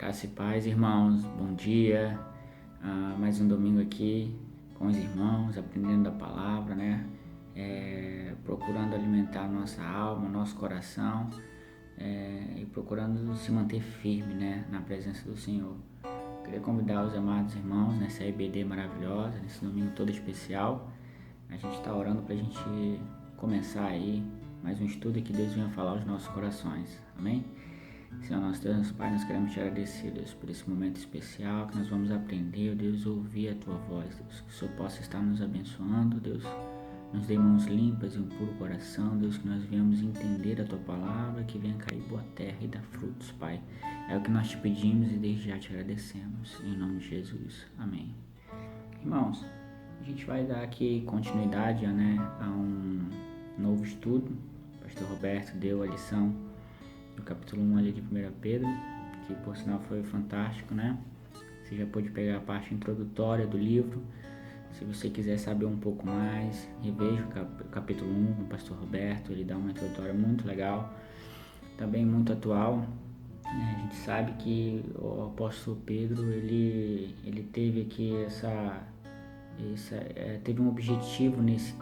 Graça e paz, irmãos, bom dia. Mais um domingo aqui com os irmãos, aprendendo da palavra, né? Procurando alimentar a nossa alma, nosso coração e procurando se manter firme, né? Na presença do Senhor. Queria convidar os amados irmãos nessa EBD maravilhosa, nesse domingo todo especial. A gente está orando para a gente começar aí mais um estudo e que Deus venha falar aos nossos corações. Amém? Senhor, nosso Deus, nosso Pai, nós queremos te agradecer, Deus, por esse momento especial que nós vamos aprender, Deus, ouvir a Tua voz, Deus, que o Senhor possa estar nos abençoando, Deus, nos dê mãos limpas e um puro coração, Deus, que nós venhamos entender a Tua palavra, que venha cair boa terra e dar frutos, Pai. É o que nós te pedimos e desde já te agradecemos, em nome de Jesus. Amém. Irmãos, a gente vai dar aqui continuidade, né, a um novo estudo. O pastor Roberto deu a lição no capítulo 1 ali de 1 Pedro, que por sinal foi fantástico, né? Você já pôde pegar a parte introdutória do livro. Se você quiser saber um pouco mais, reveja o capítulo 1 com o pastor Roberto, ele dá uma introdutória muito legal, também muito atual. A gente sabe que o apóstolo Pedro, ele teve aqui teve um objetivo nesse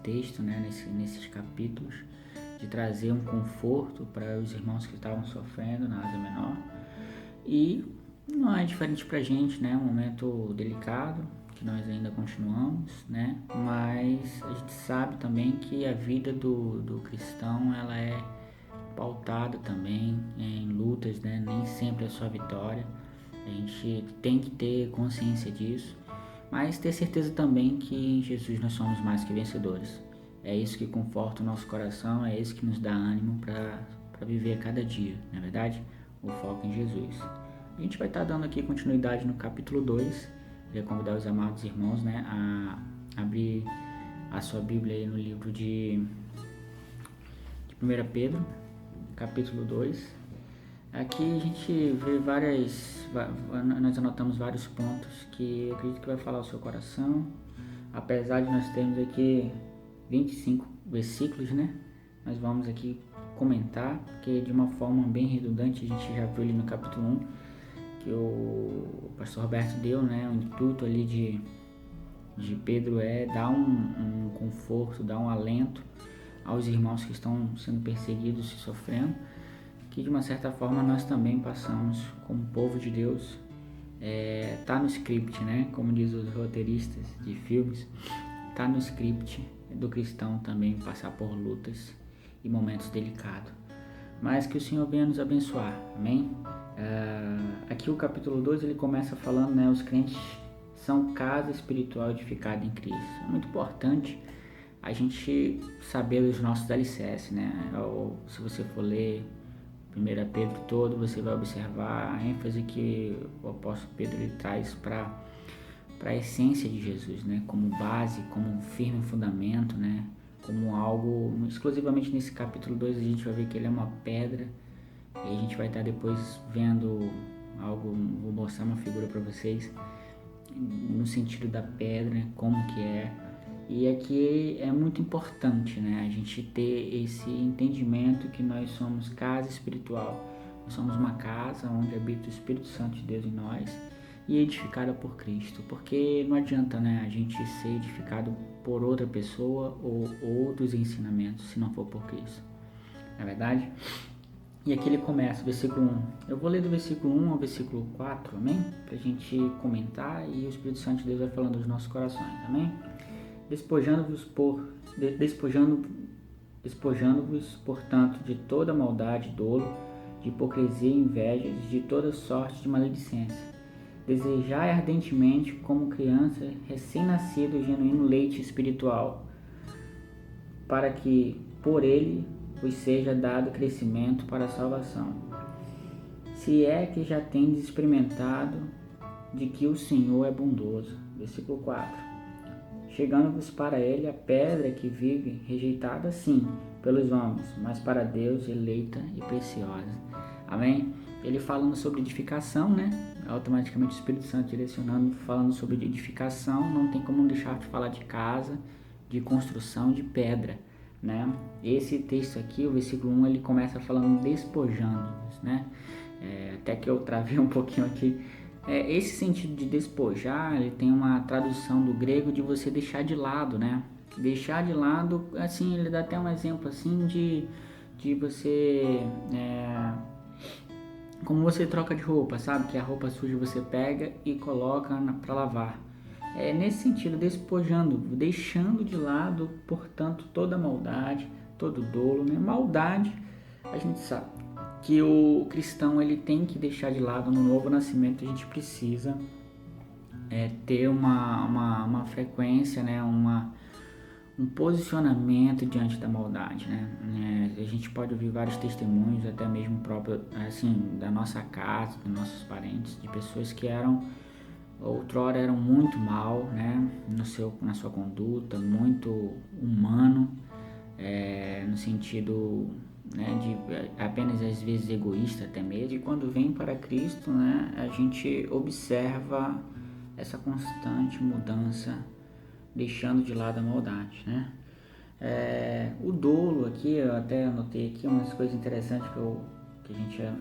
texto, né? Nesses capítulos, de trazer um conforto para os irmãos que estavam sofrendo na Ásia Menor. E não é diferente para a gente, né? Um momento delicado, que nós ainda continuamos, né? Mas a gente sabe também que a vida do cristão, ela é pautada também em lutas, né? Nem sempre é só vitória. A gente tem que ter consciência disso, mas ter certeza também que em Jesus nós somos mais que vencedores. É isso que conforta o nosso coração, é isso que nos dá ânimo para viver cada dia, não é verdade? O foco em Jesus. A gente vai estar dando aqui continuidade no capítulo 2. Queria convidar os amados irmãos, né, a abrir a sua Bíblia aí no livro de 1 Pedro, capítulo 2. Aqui a gente vê nós anotamos vários pontos que eu acredito que vai falar o seu coração. Apesar de nós termos aqui 25 versículos, né? Nós vamos aqui comentar, porque de uma forma bem redundante, a gente já viu ali no capítulo 1, que o pastor Roberto deu, né? O intuito ali de Pedro é dar um conforto, dar um alento aos irmãos que estão sendo perseguidos e sofrendo, que de uma certa forma nós também passamos como povo de Deus. Tá no script, né? Como diz os roteiristas de filmes, tá no script do cristão também passar por lutas e momentos delicados, mas que o Senhor venha nos abençoar, amém? Aqui o capítulo 2 ele começa falando, né, os crentes são casa espiritual edificada em Cristo. É muito importante a gente saber os nossos alicerces, né? Se você for ler 1 Pedro todo, você vai observar a ênfase que o apóstolo Pedro ele traz para a essência de Jesus, né? Como base, como um firme fundamento, né? Como algo, exclusivamente nesse capítulo 2 a gente vai ver que ele é uma pedra, e a gente vai estar depois vendo algo, vou mostrar uma figura para vocês, no sentido da pedra, como que é. E aqui é muito importante, né? A gente ter esse entendimento que nós somos casa espiritual, nós somos uma casa onde habita o Espírito Santo de Deus em nós, e edificada por Cristo, porque não adianta, né, a gente ser edificado por outra pessoa ou outros ensinamentos se não for por Cristo, não é verdade? E aqui ele começa, versículo 1. Eu vou ler do versículo 1 ao versículo 4, amém? Pra gente comentar e o Espírito Santo de Deus vai falando dos nossos corações, amém? Despojando-vos, portanto, de toda maldade e dolo, de hipocrisia e inveja, de toda sorte de maledicência. Desejai ardentemente, como criança recém-nascida, o genuíno leite espiritual, para que por ele vos seja dado crescimento para a salvação. Se é que já tendes experimentado de que o Senhor é bondoso. Versículo 4. Chegando-vos para ele a pedra que vive, rejeitada sim pelos homens, mas para Deus eleita e preciosa. Amém? Ele falando sobre edificação, né? Automaticamente o Espírito Santo direcionando, falando sobre edificação, não tem como deixar de falar de casa, de construção, de pedra, né? Esse texto aqui, o versículo 1, ele começa falando despojando-nos, né? Até que eu travei um pouquinho aqui. Esse sentido de despojar, ele tem uma tradução do grego de você deixar de lado, né? Deixar de lado, assim, ele dá até um exemplo assim de você, como você troca de roupa, sabe? Que a roupa suja você pega e coloca para lavar. Nesse sentido, despojando, deixando de lado, portanto, toda maldade, todo dolo, né? Maldade, a gente sabe que o cristão ele tem que deixar de lado. No novo nascimento a gente precisa ter uma frequência, né? Um posicionamento diante da maldade, né? A gente pode ouvir vários testemunhos, até mesmo próprio, assim, da nossa casa, dos nossos parentes, de pessoas que outrora eram muito mal, né? Na sua conduta, muito humano, no sentido, né, de apenas às vezes egoísta até mesmo. E quando vem para Cristo, né, a gente observa essa constante mudança, deixando de lado a maldade, né? O dolo aqui, eu até anotei aqui umas coisas interessantes que a gente ia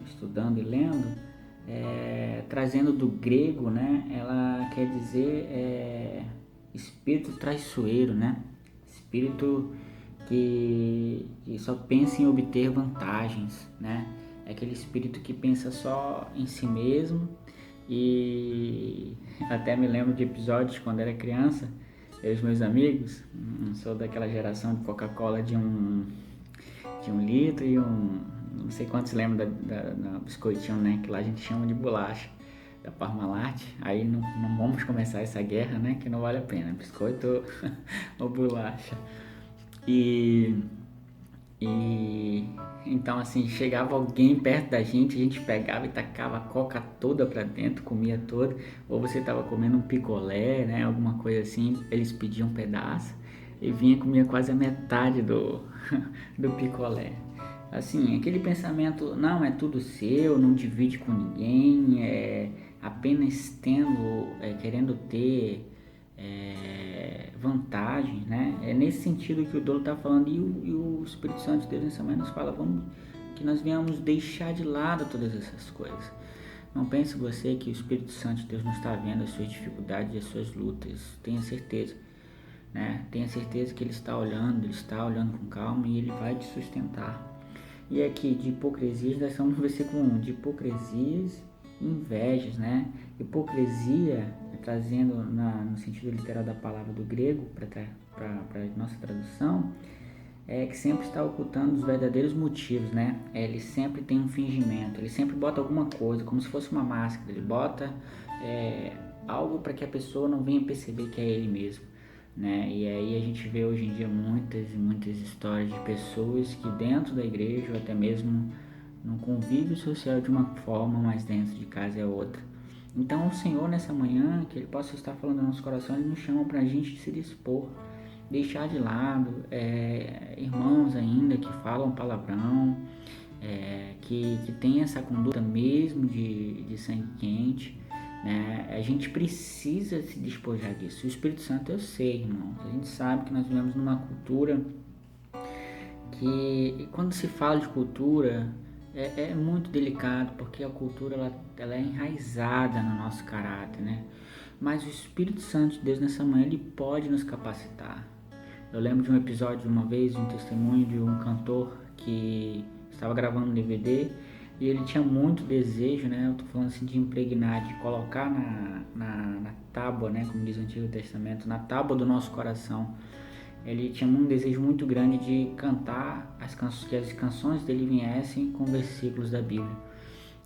estudando e lendo, trazendo do grego, né? Ela quer dizer espírito traiçoeiro, né? Espírito que só pensa em obter vantagens, né? É aquele espírito que pensa só em si mesmo. E até me lembro de episódios quando era criança, eu e os meus amigos, sou daquela geração de Coca-Cola de um litro e não sei quantos lembram da biscoitinho, né? Que lá a gente chama de bolacha, da Parmalat. Aí não vamos começar essa guerra, né? Que não vale a pena, biscoito ou bolacha. E então assim, chegava alguém perto da gente, a gente pegava e tacava a coca toda pra dentro, comia toda. Ou você tava comendo um picolé, né, alguma coisa assim, eles pediam um pedaço e comia quase a metade do picolé. Assim, aquele pensamento, não, é tudo seu, não divide com ninguém, apenas querendo ter vantagem, né? É nesse sentido que o dolo está falando, e o Espírito Santo de Deus nessa manhã nos fala, que nós venhamos deixar de lado todas essas coisas. Não pense você que o Espírito Santo de Deus não está vendo as suas dificuldades e as suas lutas, tenha certeza, né? Tenha certeza que Ele está olhando com calma e Ele vai te sustentar. E aqui, de hipocrisias, nós estamos no versículo 1, de hipocrisias e invejas, né? Hipocrisia, trazendo no sentido literal da palavra do grego para a nossa tradução, que sempre está ocultando os verdadeiros motivos, né? Ele sempre tem um fingimento, ele sempre bota alguma coisa, como se fosse uma máscara, ele bota algo para que a pessoa não venha perceber que é ele mesmo, né? E aí a gente vê hoje em dia muitas e muitas histórias de pessoas que dentro da igreja, ou até mesmo no convívio social de uma forma, mas dentro de casa é outra. Então o Senhor nessa manhã, que Ele possa estar falando no nosso coração, Ele nos chama para a gente se dispor, deixar de lado irmãos ainda que falam palavrão, que tem essa conduta mesmo de sangue quente, né? A gente precisa se despojar disso. O Espírito Santo, eu sei, irmãos, a gente sabe que nós vivemos numa cultura que, quando se fala de cultura, é muito delicado, porque a cultura ela é enraizada no nosso caráter, né? Mas o Espírito Santo de Deus nessa manhã, ele pode nos capacitar. Eu lembro de um episódio, uma vez, um testemunho de um cantor que estava gravando um DVD e ele tinha muito desejo, né? Eu tô falando assim de impregnar, de colocar na tábua, né? Como diz o Antigo Testamento, na tábua do nosso coração, ele tinha um desejo muito grande de cantar que as canções dele viessem com versículos da Bíblia.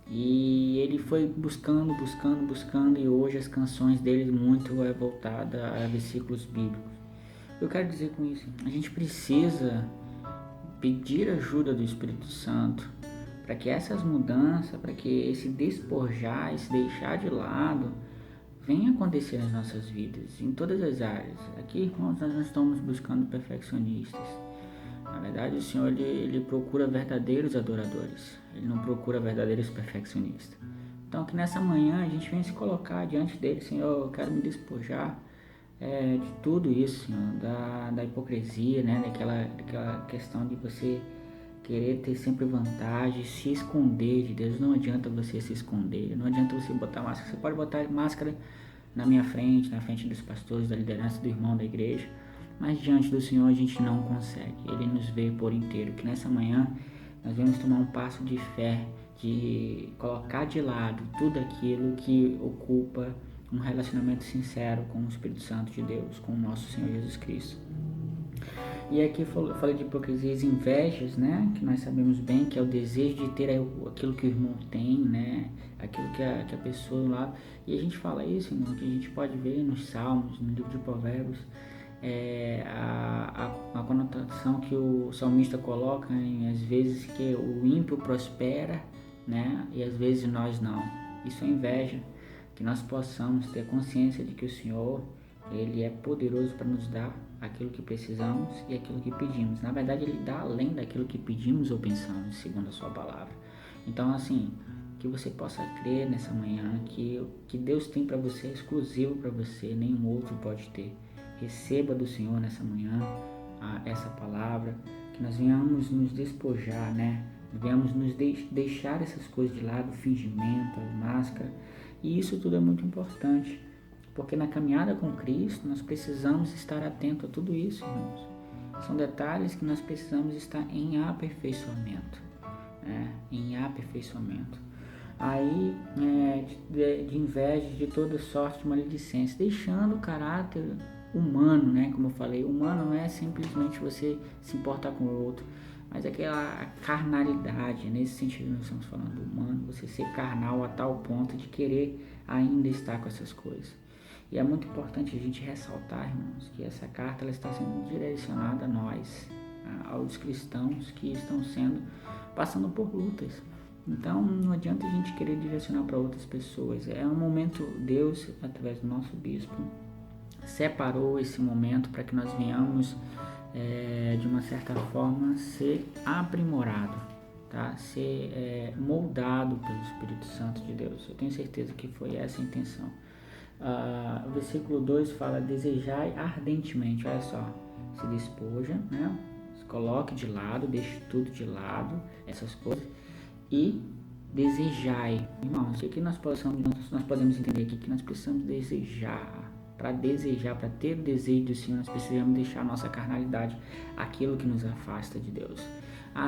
E ele foi buscando, e hoje as canções dele muito é voltada a versículos bíblicos. Eu quero dizer com isso, a gente precisa pedir ajuda do Espírito Santo para que essas mudanças, para que esse despojar, esse deixar de lado, venha acontecer nas nossas vidas, em todas as áreas. Aqui, irmãos, nós não estamos buscando perfeccionistas. Na verdade, o Senhor ele procura verdadeiros adoradores. Ele não procura verdadeiros perfeccionistas. Então, que nessa manhã a gente venha se colocar diante dele. Senhor, eu quero me despojar de tudo isso, Senhor, da hipocrisia, né? Daquela questão de você querer ter sempre vantagem, se esconder de Deus. Não adianta você se esconder, não adianta você botar máscara. Você pode botar máscara na minha frente, na frente dos pastores, da liderança, do irmão da igreja, mas diante do Senhor a gente não consegue. Ele nos vê por inteiro. Que nessa manhã nós vamos tomar um passo de fé, de colocar de lado tudo aquilo que ocupa um relacionamento sincero com o Espírito Santo de Deus, com o nosso Senhor Jesus Cristo. E aqui eu falei de hipocrisias e invejas, né? Que nós sabemos bem que é o desejo de ter aquilo que o irmão tem, né? Aquilo que a pessoa lá... E a gente fala isso, irmão, que a gente pode ver nos Salmos, no livro de Provérbios, a conotação que o salmista coloca às vezes que o ímpio prospera, né? E às vezes nós não. Isso é inveja. Que nós possamos ter consciência de que o Senhor, Ele é poderoso para nos dar aquilo que precisamos e aquilo que pedimos. Na verdade, Ele dá além daquilo que pedimos ou pensamos, segundo a sua palavra. Então, assim, que você possa crer nessa manhã que Deus tem para você, é exclusivo para você, nenhum outro pode ter. Receba do Senhor nessa manhã essa palavra, que nós venhamos nos despojar, né? Venhamos nos deixar essas coisas de lado, o fingimento, a máscara. E isso tudo é muito importante, porque na caminhada com Cristo nós precisamos estar atentos a tudo isso, irmãos. São detalhes que nós precisamos estar em aperfeiçoamento, né? Em aperfeiçoamento. Aí, de inveja, de toda sorte de maledicência, deixando o caráter humano, né? Como eu falei, humano não é simplesmente você se importar com o outro, mas aquela carnalidade, nesse sentido nós estamos falando humano, você ser carnal a tal ponto de querer ainda estar com essas coisas. E é muito importante a gente ressaltar, irmãos, que essa carta ela está sendo direcionada a nós, aos cristãos que estão passando por lutas. Então não adianta a gente querer direcionar para outras pessoas. É um momento, Deus, através do nosso bispo, separou esse momento para que nós venhamos de uma certa forma ser aprimorado, tá? Ser moldado pelo Espírito Santo de Deus. Eu tenho certeza que foi essa a intenção. O versículo 2 fala: desejai ardentemente. Olha só, se despoja, né? Se coloque de lado, deixe tudo de lado, essas coisas, e desejai. Irmãos, o que nós podemos entender aqui? Que nós precisamos desejar. Para ter o desejo do Senhor, nós precisamos deixar a nossa carnalidade, aquilo que nos afasta de Deus.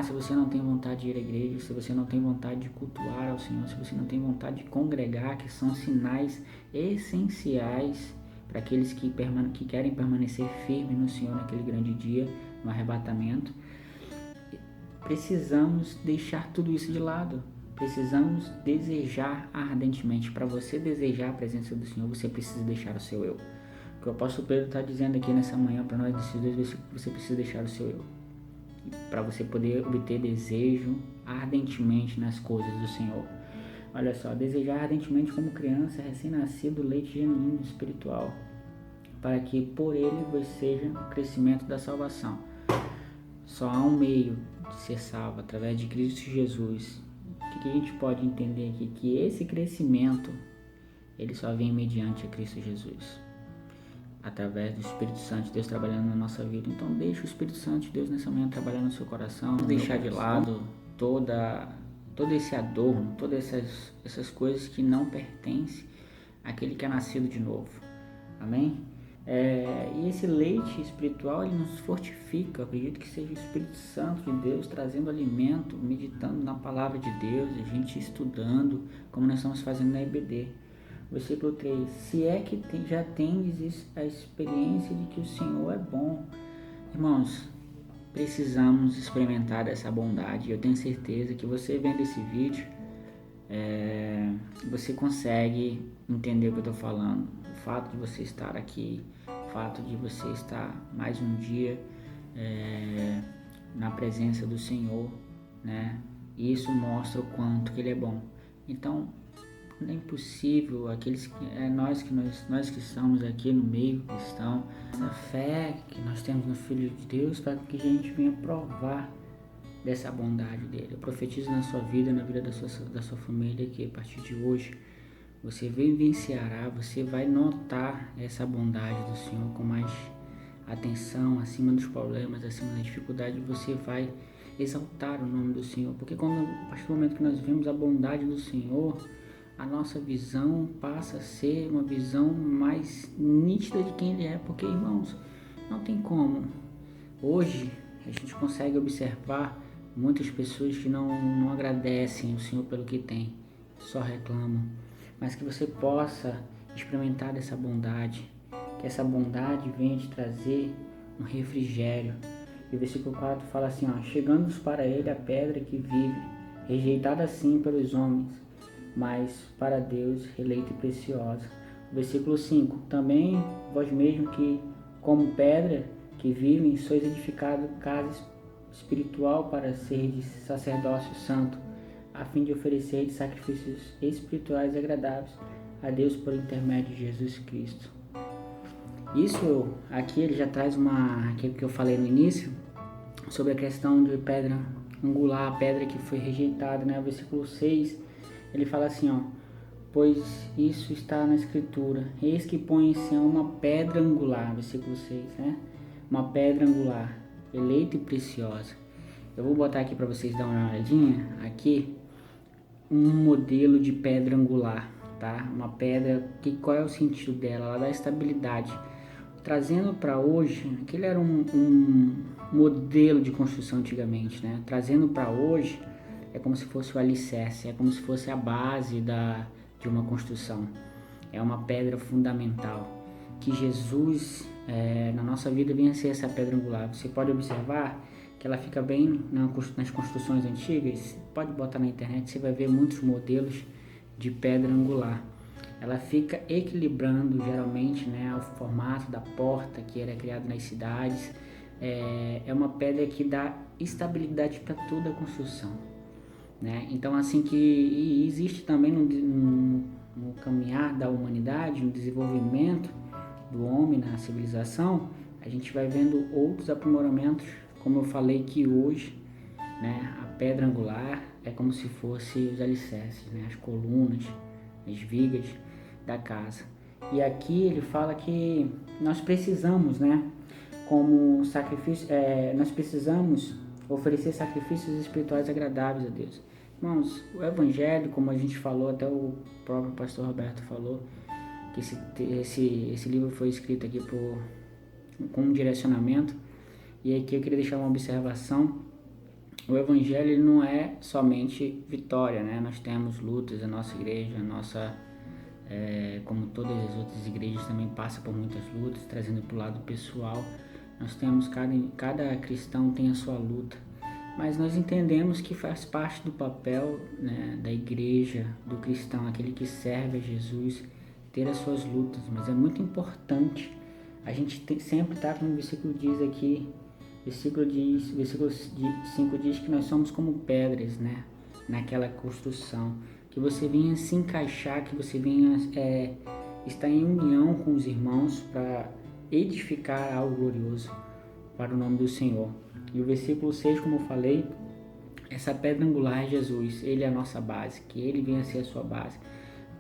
Se você não tem vontade de ir à igreja, se você não tem vontade de cultuar ao Senhor, se você não tem vontade de congregar, que são sinais essenciais para aqueles que querem permanecer firmes no Senhor naquele grande dia, no arrebatamento, precisamos deixar tudo isso de lado. Precisamos desejar ardentemente. Para você desejar a presença do Senhor, você precisa deixar o seu eu. O que o apóstolo Pedro está dizendo aqui nessa manhã para nós, nesses 2 versículos, você precisa deixar o seu eu. Para você poder obter desejo ardentemente nas coisas do Senhor. Olha só, desejar ardentemente como criança recém-nascido, leite genuíno espiritual, para que por ele seja o crescimento da salvação. Só há um meio de ser salvo, através de Cristo Jesus. O que a gente pode entender aqui? Que esse crescimento, ele só vem mediante a Cristo Jesus, através do Espírito Santo de Deus trabalhando na nossa vida. Então deixa o Espírito Santo de Deus nessa manhã trabalhar no seu coração, deixar de lado todo esse adorno, todas essas coisas que não pertencem àquele que é nascido de novo. Amém? E esse leite espiritual, ele nos fortifica. Eu acredito que seja o Espírito Santo de Deus trazendo alimento, meditando na palavra de Deus, a gente estudando, como nós estamos fazendo na EBD. Versículo 3: se é que já tendes a experiência de que o Senhor é bom. Irmãos, precisamos experimentar dessa bondade. Eu tenho certeza que você vendo esse vídeo, você consegue entender o que eu estou falando. O fato de você estar aqui, o fato de você estar mais um dia na presença do Senhor, né? Isso mostra o quanto que Ele é bom. Então, não é impossível, nós que estamos aqui no meio cristão, essa fé que nós temos no Filho de Deus, para que a gente venha provar dessa bondade dele. Eu profetizo na sua vida, na vida da sua família, que a partir de hoje você vivenciará, você vai notar essa bondade do Senhor com mais atenção, acima dos problemas, acima da dificuldade. Você vai exaltar o nome do Senhor, porque a partir do momento que nós vemos a bondade do Senhor, a nossa visão passa a ser uma visão mais nítida de quem Ele é. Porque, irmãos, não tem como. Hoje a gente consegue observar muitas pessoas que não agradecem o Senhor pelo que tem, só reclamam. Mas que você possa experimentar dessa bondade, que essa bondade venha te trazer um refrigério. E o versículo 4 fala assim, chegando-nos para Ele a pedra que vive, rejeitada assim pelos homens, mas para Deus eleita e preciosa. O versículo 5, também vós mesmo que como pedra que vivem, sois edificado casa espiritual para seres sacerdócio santo, a fim de oferecer sacrifícios espirituais agradáveis a Deus por intermédio de Jesus Cristo. Isso aqui ele já traz aquilo que eu falei no início, sobre a questão de pedra angular, a pedra que foi rejeitada, né? O versículo 6, ele fala assim, pois isso está na escritura, eis que põe-se uma pedra angular, versículo 6, né? Uma pedra angular, eleita e preciosa. Eu vou botar aqui para vocês dar uma olhadinha, aqui, um modelo de pedra angular, tá? Uma pedra, qual é o sentido dela? Ela dá estabilidade. Trazendo para hoje, aquele era um modelo de construção antigamente, né? Trazendo para hoje, é como se fosse o alicerce, é como se fosse a base de uma construção. É uma pedra fundamental. Que Jesus, na nossa vida, venha ser essa pedra angular. Você pode observar que ela fica bem nas construções antigas. Pode botar na internet, você vai ver muitos modelos de pedra angular. Ela fica equilibrando geralmente, né, o formato da porta que era criado nas cidades. É uma pedra que dá estabilidade para toda a construção, né? Então, assim que existe também no caminhar da humanidade, no desenvolvimento do homem na civilização, a gente vai vendo outros aprimoramentos, como eu falei que hoje, né, a pedra angular é como se fosse os alicerces, né, as colunas, as vigas da casa. E aqui ele fala que nós precisamos, né, como sacrifício, nós precisamos oferecer sacrifícios espirituais agradáveis a Deus. Irmãos, o Evangelho, como a gente falou, até o próprio pastor Roberto falou, que esse livro foi escrito aqui com um direcionamento. E aqui eu queria deixar uma observação. O Evangelho ele não é somente vitória, né? Nós temos lutas, a nossa igreja, como todas as outras igrejas, também passa por muitas lutas, trazendo para o lado pessoal. Nós temos, cada cristão tem a sua luta, mas nós entendemos que faz parte do papel, né, da igreja, do cristão, aquele que serve a Jesus, ter as suas lutas. Mas é muito importante, a gente sempre está, como o versículo diz aqui, versículo 5 diz que nós somos como pedras, né, naquela construção, que você venha se encaixar, que você venha estar em união com os irmãos para edificar algo glorioso para o nome do Senhor. E o versículo 6, como eu falei, essa pedra angular é Jesus, Ele é a nossa base, que Ele venha ser a sua base.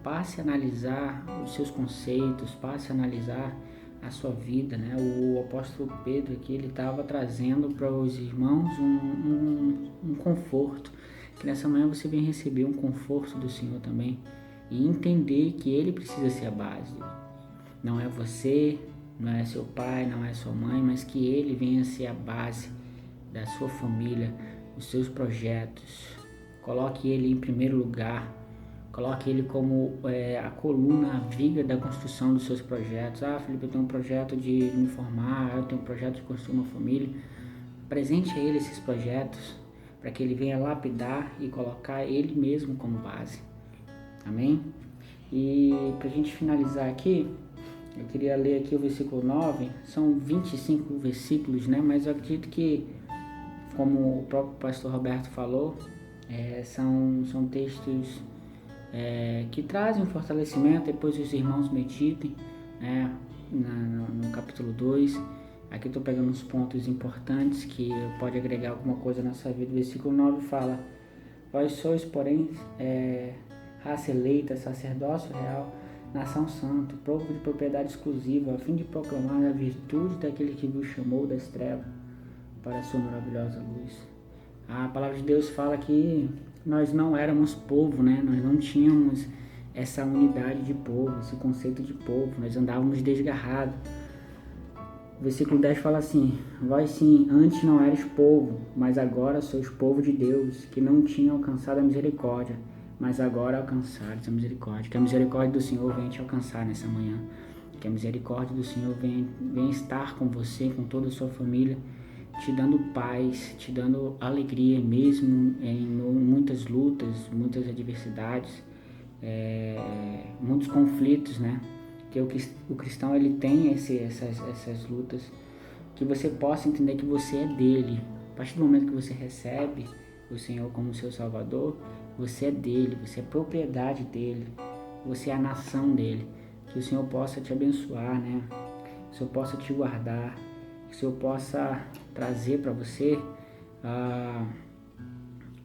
Passe a analisar os seus conceitos, passe a analisar a sua vida, né? O apóstolo Pedro aqui, ele estava trazendo para os irmãos um conforto, que nessa manhã você vem receber um conforto do Senhor também, e entender que Ele precisa ser a base. Não é você, não é seu pai, não é sua mãe, mas que Ele venha ser a base da sua família, os seus projetos. Coloque Ele em primeiro lugar, Coloque ele como a coluna, a viga da construção dos seus projetos. Felipe, eu tenho um projeto de me formar, eu tenho um projeto de construir uma família. Presente a ele esses projetos, para que ele venha lapidar e colocar ele mesmo como base. Amém? E para a gente finalizar aqui, eu queria ler aqui o versículo 9. São 25 versículos, né? Mas eu acredito que, como o próprio pastor Roberto falou, são textos que trazem um fortalecimento. Depois os irmãos meditem, né? No capítulo 2. Aqui eu estou pegando uns pontos importantes que pode agregar alguma coisa na sua vida. O versículo 9 fala: vós sois, porém, raça eleita, sacerdócio real, nação santa, povo de propriedade exclusiva, a fim de proclamar a virtude daquele que vos chamou das trevas para a sua maravilhosa luz. A palavra de Deus fala que nós não éramos povo, né? Nós não tínhamos essa unidade de povo, esse conceito de povo, nós andávamos desgarrados. O versículo 10 fala assim: vós sim, antes não eres povo, mas agora sois povo de Deus, que não tinha alcançado a misericórdia, mas agora alcançares a misericórdia. Que a misericórdia do Senhor venha te alcançar nessa manhã. Que a misericórdia do Senhor venha estar com você, com toda a sua família, te dando paz, te dando alegria, mesmo em muitas lutas, muitas adversidades, muitos conflitos, né? Que o cristão ele tem essas lutas, que você possa entender que você é dele. A partir do momento que você recebe o Senhor como seu Salvador, você é dele, você é propriedade dele, você é a nação dele. Que o Senhor possa te abençoar, né? Que o Senhor possa te guardar, que o Senhor possa trazer para você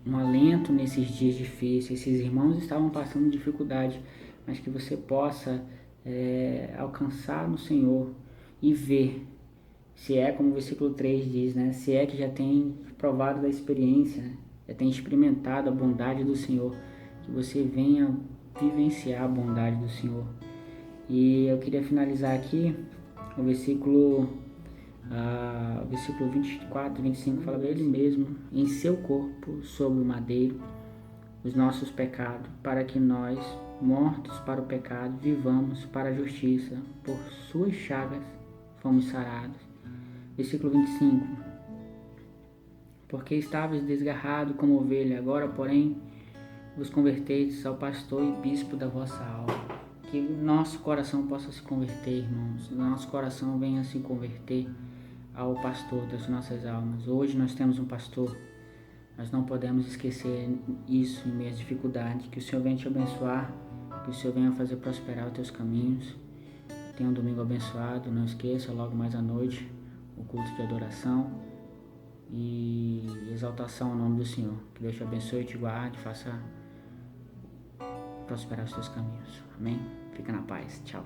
um alento nesses dias difíceis. Esses irmãos estavam passando dificuldade, mas que você possa alcançar no Senhor e ver, se é como o versículo 3 diz, né? Se é que já tem provado da experiência, né? Já tem experimentado a bondade do Senhor, que você venha vivenciar a bondade do Senhor. E eu queria finalizar aqui o versículo 24, 25 fala: ele mesmo em seu corpo sobre o madeiro os nossos pecados, para que nós, mortos para o pecado, vivamos para a justiça. Por suas chagas fomos sarados. Versículo 25: porque estavas desgarrado como ovelha, agora porém vos convertestes ao pastor e bispo da vossa alma. Que o nosso coração possa se converter, irmãos. O nosso coração venha se converter ao pastor das nossas almas. Hoje nós temos um pastor. Nós não podemos esquecer isso em meio às dificuldades. Que o Senhor venha te abençoar, que o Senhor venha fazer prosperar os teus caminhos. Tenha um domingo abençoado. Não esqueça, logo mais à noite, o culto de adoração e exaltação ao nome do Senhor. Que Deus te abençoe, te guarde, faça prosperar os teus caminhos. Amém? Fica na paz. Tchau.